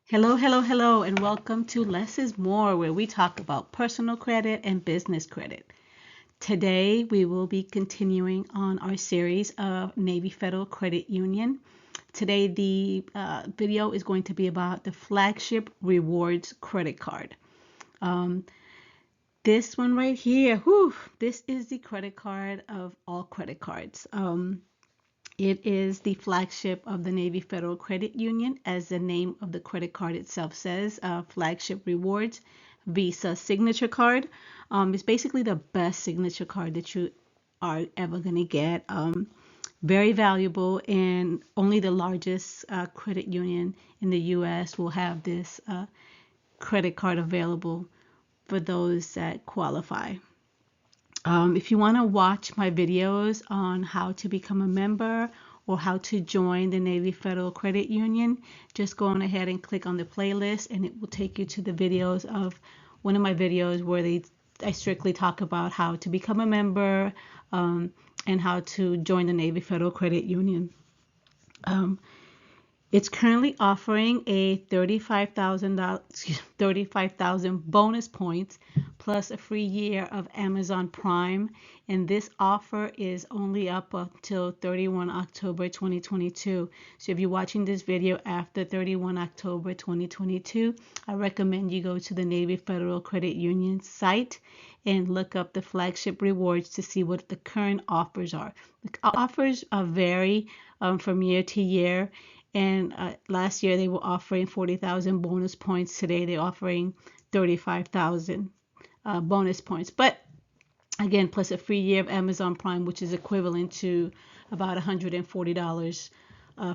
Hello, hello, hello, and welcome to Less is More, where we talk about personal credit and business credit. Today, we will be continuing on our series of Navy Federal Credit Union. Today, the video is going to be about the Flagship Rewards Credit Card. Um, this one right here, whew, this is the credit card of all credit cards. It is the flagship of the Navy Federal Credit Union, as the name of the credit card itself says, Flagship Rewards Visa Signature Card. It's basically the best signature card that you are ever going to get. Very valuable, and only the largest credit union in the U.S. will have this credit card available for those that qualify. If you want to watch my videos on how to become a member or how to join the Navy Federal Credit Union, just go on ahead and click on the playlist and it will take you to the videos of one of my videos where I strictly talk about how to become a member and how to join the Navy Federal Credit Union. It's currently offering a 35,000 bonus points plus a free year of Amazon Prime, and this offer is only up until 31 October 2022. So if you're watching this video after 31 October 2022, I recommend you go to the Navy Federal Credit Union site and look up the flagship rewards to see what the current offers are. The offers vary from year to year. And last year they were offering 40,000 bonus points. Today they're offering 35,000 bonus points. But again, plus a free year of Amazon Prime, which is equivalent to about $140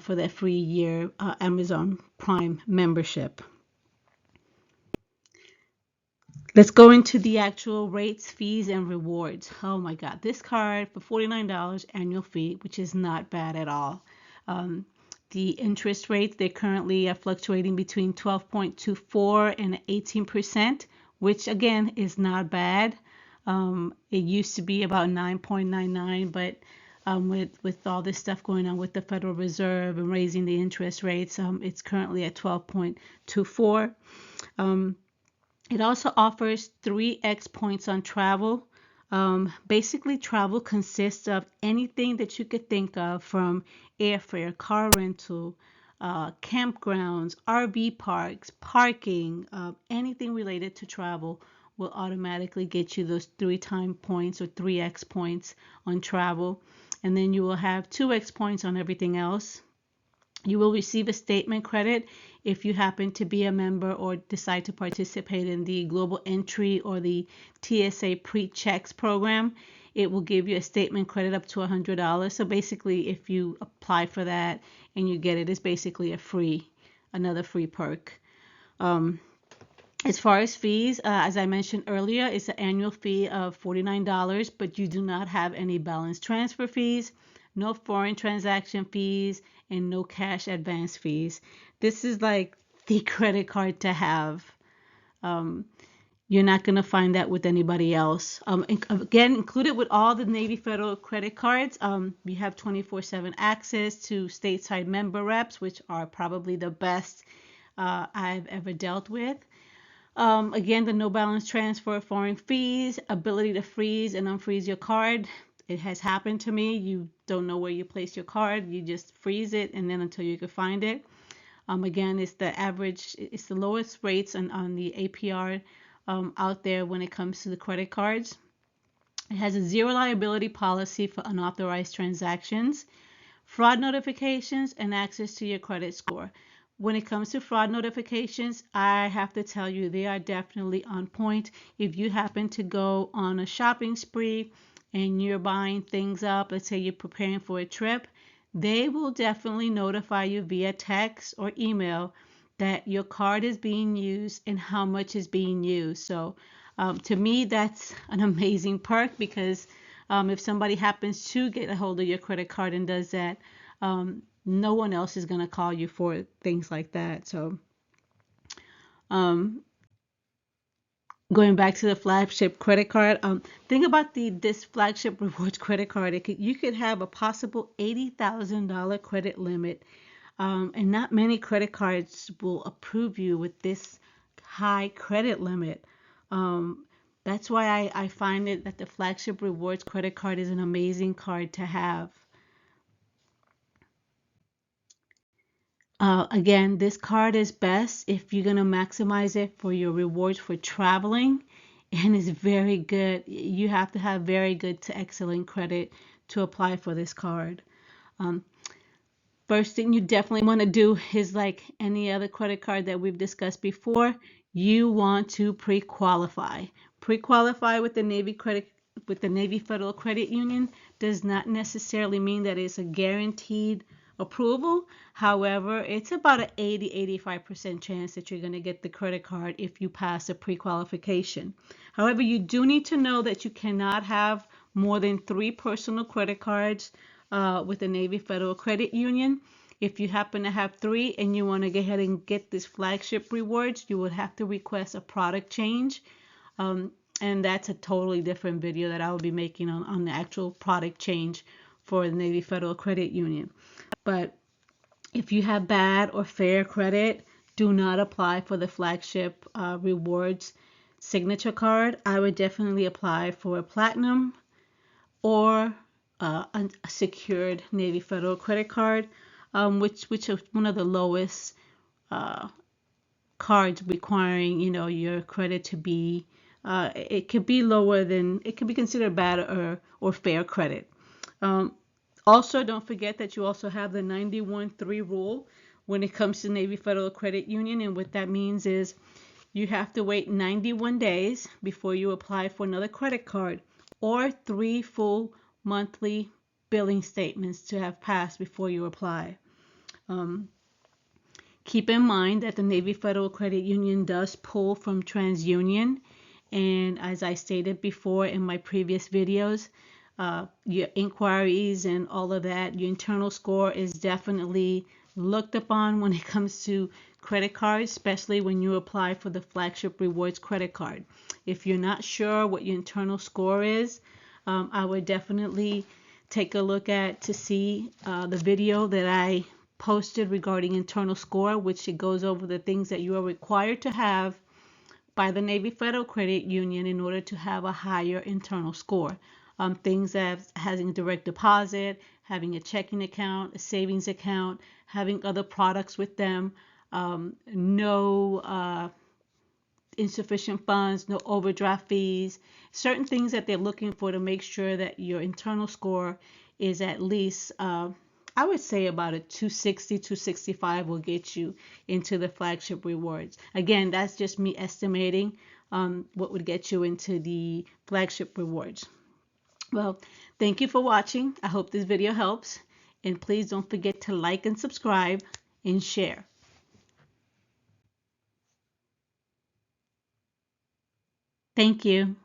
for that free year Amazon Prime membership. Let's go into the actual rates, fees, and rewards. Oh my God, this card for $49 annual fee, which is not bad at all. The interest rates, they're currently fluctuating between 12.24 and 18%, which again is not bad. It used to be about 9.99, but with all this stuff going on with the Federal Reserve and raising the interest rates, it's currently at 12.24. It also offers 3x points on travel. Basically, travel consists of anything that you could think of, from airfare, car rental, campgrounds, RV parks, parking, anything related to travel will automatically get you those 3x points or 3x points on travel. And then you will have 2x points on everything else. You will receive a statement credit if you happen to be a member or decide to participate in the Global Entry or the TSA Pre-Checks program. It will give you a statement credit up to $100. So basically, if you apply for that and you get it, it's basically another free perk. As far as fees, as I mentioned earlier, it's an annual fee of $49, but you do not have any balance transfer fees, no foreign transaction fees, and no cash advance fees. This is like the credit card to have. You're not going to find that with anybody else. Again, included with all the Navy Federal credit cards, you have 24/7 access to stateside member reps, which are probably the best I've ever dealt with. Again, the no balance transfer, foreign fees, ability to freeze and unfreeze your card. It has happened to me. You don't know where you place your card. You just freeze it, and then until you can find it. Again, it's the lowest rates on the APR out there when it comes to the credit cards. It has a zero liability policy for unauthorized transactions, fraud notifications, and access to your credit score. When it comes to fraud notifications, I have to tell you, they are definitely on point. If you happen to go on a shopping spree and you're buying things up, let's say you're preparing for a trip, they will definitely notify you via text or email that your card is being used and how much is being used. So to me, that's an amazing perk, because if somebody happens to get a hold of your credit card and does that, no one else is going to call you for things like that. So going back to the flagship credit card, think about this flagship rewards credit card. You could have a possible $80,000 credit limit And not many credit cards will approve you with this high credit limit. Um, that's why I find it that the Flagship Rewards credit card is an amazing card to have. Again, this card is best if you're going to maximize it for your rewards for traveling, and it's very good. You have to have very good to excellent credit to apply for this card. Um, First thing you definitely want to do is like any other credit card that we've discussed before, you want to pre-qualify. Pre-qualify with the Navy Federal Credit Union does not necessarily mean that it's a guaranteed approval. However, it's about an 80-85% chance that you're going to get the credit card if you pass a pre-qualification. However, you do need to know that you cannot have more than 3 personal credit cards with the Navy Federal Credit Union. If you happen to have 3 and you want to go ahead and get this Flagship rewards, you would have to request a product change. And that's a totally different video that I will be making on the actual product change for the Navy Federal Credit Union. But if you have bad or fair credit, do not apply for the Flagship rewards signature card. I would definitely apply for a platinum or a secured Navy Federal credit card, which is one of the lowest uh, cards requiring your credit to be it could be lower than it could be considered bad or fair credit. Um, Also, don't forget that you also have the 91-3 rule when it comes to Navy Federal Credit Union, and what that means is you have to wait 91 days before you apply for another credit card, or 3 full monthly billing statements to have passed before you apply. Um, Keep in mind that the Navy Federal Credit Union does pull from TransUnion, and as I stated before in my previous videos, your inquiries and all of that, your internal score is definitely looked upon when it comes to credit cards, especially when you apply for the Flagship Rewards credit card. If you're not sure what your internal score is, I would definitely take a look at to see the video that I posted regarding internal score, which it goes over the things that you are required to have by the Navy Federal Credit Union in order to have a higher internal score. Things as having direct deposit, having a checking account, a savings account, having other products with them, no insufficient funds, no overdraft fees, certain things that they're looking for to make sure that your internal score is at least, I would say about a 260, 265 will get you into the Flagship rewards. Again, that's just me estimating what would get you into the Flagship rewards. Well, thank you for watching. I hope this video helps. And please don't forget to like and subscribe and share. Thank you.